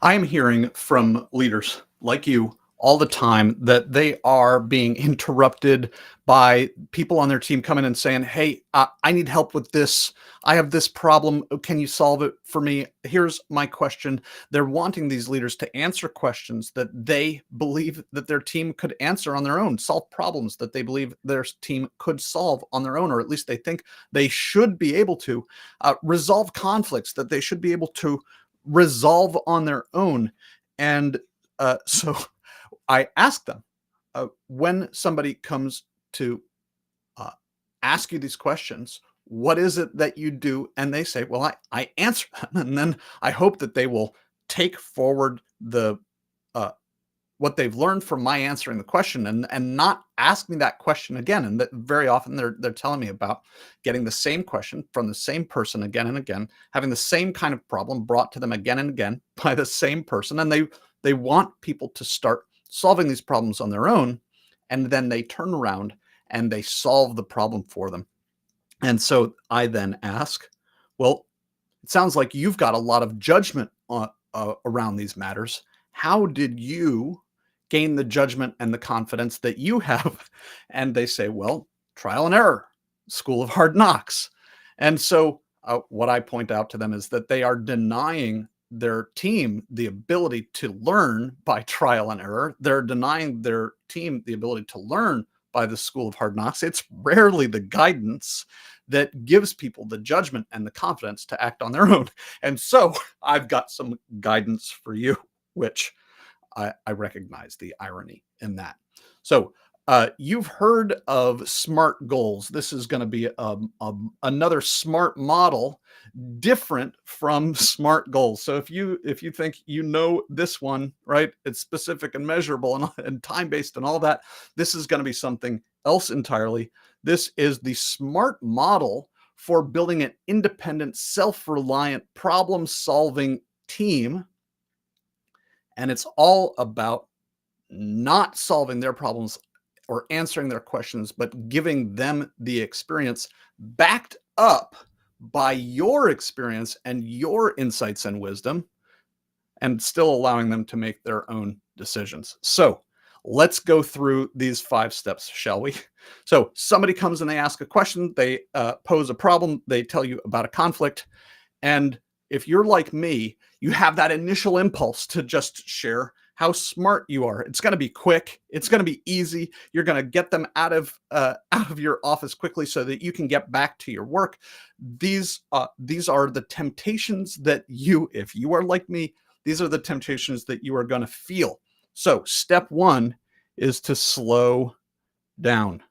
I am hearing from leaders like you all the time that they are being interrupted by people on their team coming and saying, "Hey, I need help with this. I have this problem. Can you solve it for me? Here's my question." They're wanting these leaders to answer questions that they believe that their team could answer on their own, solve problems that they believe their team could solve on their own, or at least they think they should be able to resolve conflicts that they should be able to resolve on their own. And so I ask them when somebody comes to uh, ask you these questions, what is it that you do? And they say, well, I answer them. And then I hope that they will take forward the uh, what they've learned from my answering the question and not ask me that question again. And that very often they're telling me about getting the same question from the same person again and again, having the same kind of problem brought to them again and again by the same person. And they want people to start solving these problems on their own. And then they turn around and they solve the problem for them. And so I then ask, well, it sounds like you've got a lot of judgment around these matters. How did you gain the judgment and the confidence that you have? And they say, well, trial and error, school of hard knocks. And so what I point out to them is that they are denying their team the ability to learn by trial and error. They're denying their team the ability to learn by the school of hard knocks. It's rarely the guidance that gives people the judgment and the confidence to act on their own. And so I've got some guidance for you, which I recognize the irony in that. So you've heard of SMART goals. This is going to be another SMART model, different from SMART goals. So if you think you know this one, right, it's specific and measurable and time based and all that. This is going to be something else entirely. This is the SMART model for building an independent, self-reliant, problem-solving team. And it's all about not solving their problems or answering their questions, but giving them the experience backed up by your experience and your insights and wisdom, and still allowing them to make their own decisions. So let's go through these 5 steps, shall we? So somebody comes and they ask a question, they pose a problem, they tell you about a conflict. And if you're like me, you have that initial impulse to just share how smart you are. It's going to be quick. It's going to be easy. You're going to get them out of your office quickly so that you can get back to your work. These are the temptations that if you are like me, these are the temptations that you are going to feel. So step 1 is to slow down.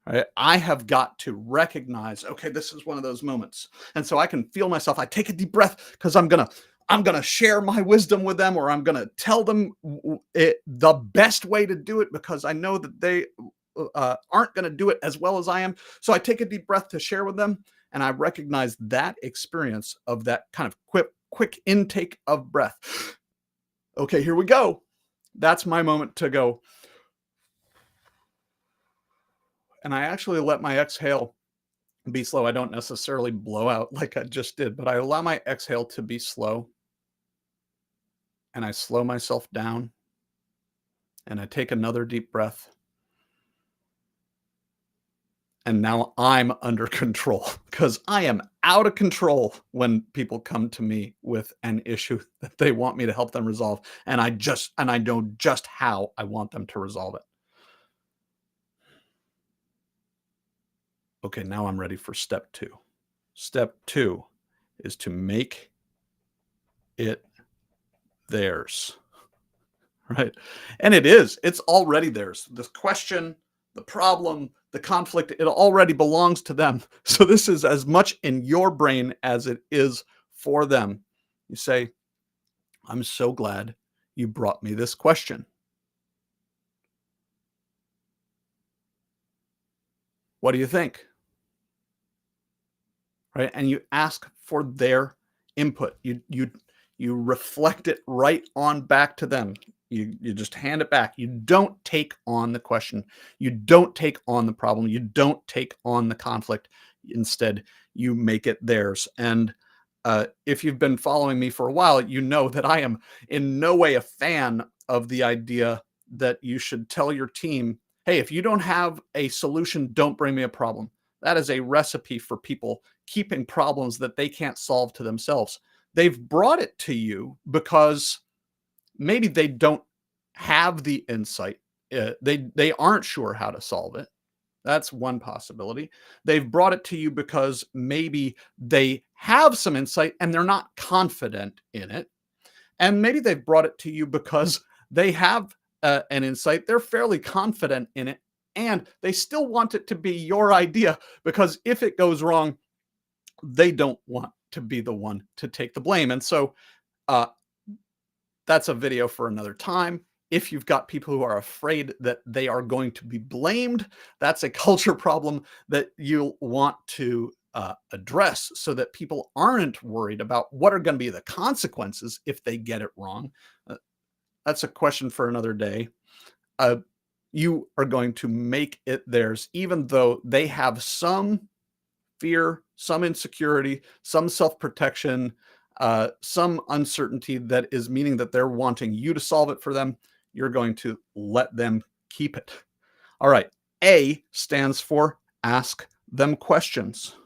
Right? I have got to recognize, okay, this is one of those moments. And so I can feel myself. I take a deep breath because I'm going to share my wisdom with them, or I'm going to tell them the best way to do it because I know that they aren't going to do it as well as I am. So I take a deep breath to share with them. And I recognize that experience of that kind of quick intake of breath. Okay, here we go. That's my moment to go. And I actually let my exhale be slow. I don't necessarily blow out like I just did, but I allow my exhale to be slow. And I slow myself down. And I take another deep breath. And now I'm under control because I am out of control when people come to me with an issue that they want me to help them resolve. And I know just how I want them to resolve it. Okay, now I'm ready for step 2. Step 2 is to make it theirs, right? And it's already theirs. The question, the problem, the conflict, it already belongs to them. So this is as much in your brain as it is for them. You say, I'm so glad you brought me this question. What do you think? Right? And you ask for their input. You reflect it right on back to them. You just hand it back. You don't take on the question. You don't take on the problem. You don't take on the conflict. Instead, you make it theirs. And If you've been following me for a while, you know that I am in no way a fan of the idea that you should tell your team, hey, if you don't have a solution, don't bring me a problem. That is a recipe for people keeping problems that they can't solve to themselves. They've brought it to you because maybe they don't have the insight. They aren't sure how to solve it. That's one possibility. They've brought it to you because maybe they have some insight and they're not confident in it. And maybe they've brought it to you because they have an insight, they're fairly confident in it, and they still want it to be your idea because if it goes wrong, they don't want to be the one to take the blame. And so uh, that's a video for another time. If you've got people who are afraid that they are going to be blamed, that's a culture problem that you'll want to address so that people aren't worried about what are going to be the consequences if they get it wrong. Uh, that's a question for another day. Uh, you are going to make it theirs, even though they have some fear, some insecurity, some self-protection, some uncertainty that is meaning that they're wanting you to solve it for them. You're going to let them keep it. All right. A stands for ask them questions.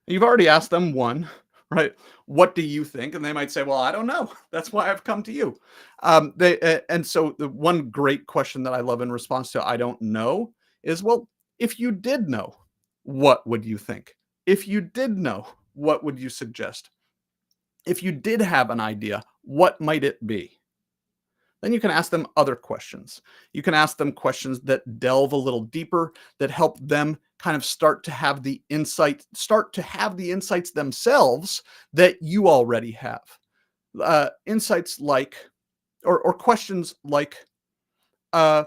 You've already asked them one, right? What do you think? And they might say, well, I don't know. That's why I've come to you. And so the one great question that I love in response to I don't know is, well, if you did know, what would you think? If you did know, what would you suggest? If you did have an idea, what might it be? Then you can ask them other questions. You can ask them questions that delve a little deeper, that help them kind of start to have the insights themselves that you already have. Insights like, or questions like, uh,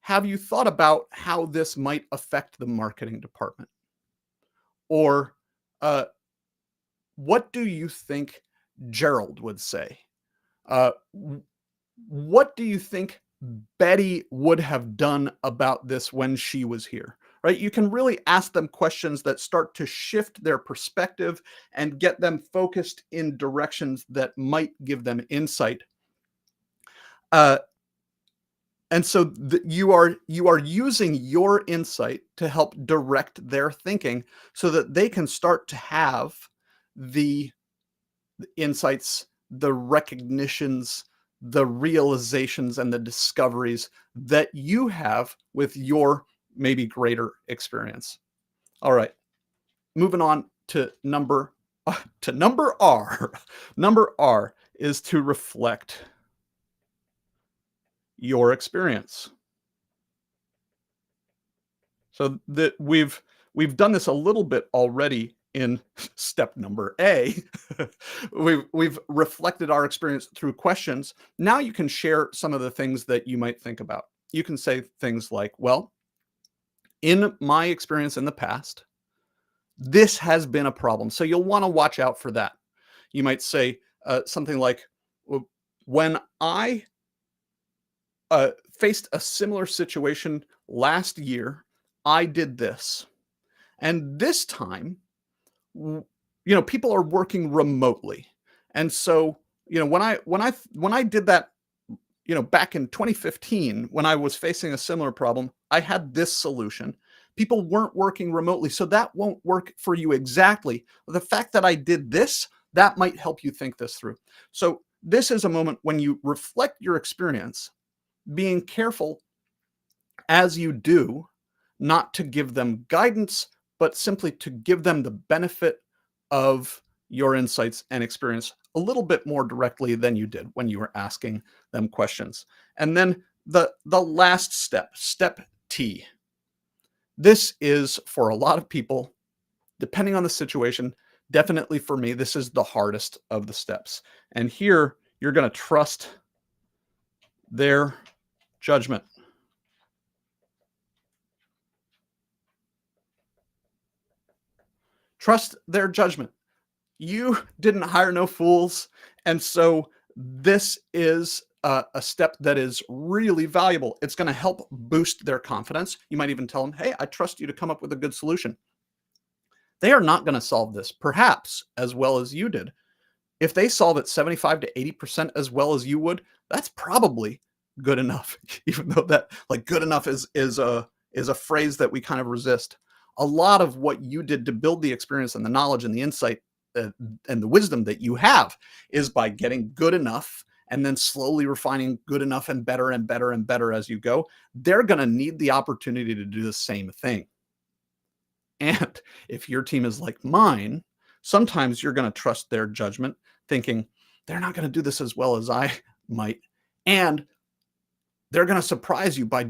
have you thought about how this might affect the marketing department? Or uh, what do you think Gerald would say? Uh, what do you think Betty would have done about this when she was here? Right? You can really ask them questions that start to shift their perspective and get them focused in directions that might give them insight. Uh, and so you are using your insight to help direct their thinking so that they can start to have the insights, the recognitions, the realizations, and the discoveries that you have with your maybe greater experience. All right, moving on to number R. Number R is to reflect your experience. So that we've done this a little bit already in step number A. We've reflected our experience through questions. Now you can share some of the things that you might think about. You can say things like, well, in my experience in the past, this has been a problem. So you'll want to watch out for that. You might say something like, when I faced a similar situation last year, I did this. And this time, people are working remotely. And so, when I did that, back in 2015, when I was facing a similar problem, I had this solution. People weren't working remotely, so that won't work for you exactly. The fact that I did this, that might help you think this through. So this is a moment when you reflect your experience, being careful as you do, not to give them guidance, but simply to give them the benefit of your insights and experience a little bit more directly than you did when you were asking them questions. And then the last step, step T. This is for a lot of people, depending on the situation, definitely for me, this is the hardest of the steps. And here you're going to trust their judgment. Trust their judgment. You didn't hire no fools. And so this is a step that is really valuable. It's going to help boost their confidence. You might even tell them, hey, I trust you to come up with a good solution. They are not going to solve this, perhaps as well as you did. If they solve it 75 to 80% as well as you would, that's probably good enough. Even though that, like, good enough is a phrase that we kind of resist. A lot of what you did to build the experience and the knowledge and the insight, uh, and the wisdom that you have is by getting good enough and then slowly refining good enough and better and better and better as you go. They're going to need the opportunity to do the same thing. And if your team is like mine, sometimes you're going to trust their judgment, thinking they're not going to do this as well as I might. And they're going to surprise you by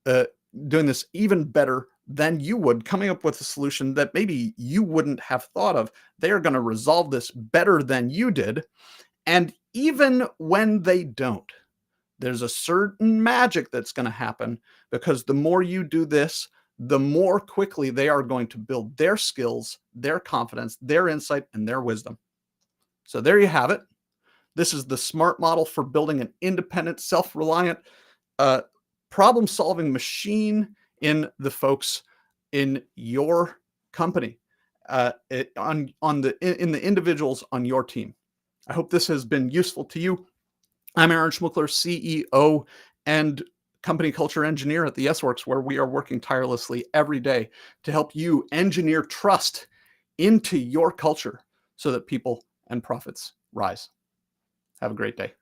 uh, doing this even better than you would, coming up with a solution that maybe you wouldn't have thought of. They are going to resolve this better than you did. And even when they don't, there's a certain magic that's going to happen, because the more you do this, the more quickly they are going to build their skills, their confidence, their insight, and their wisdom. So there you have it. This is the SMART model for building an independent, self-reliant, uh, problem-solving machine in the folks in your company, in the individuals on your team. I hope this has been useful to you. I'm Aaron Schmuckler, CEO and company culture engineer at the S-Works, where we are working tirelessly every day to help you engineer trust into your culture so that people and profits rise. Have a great day.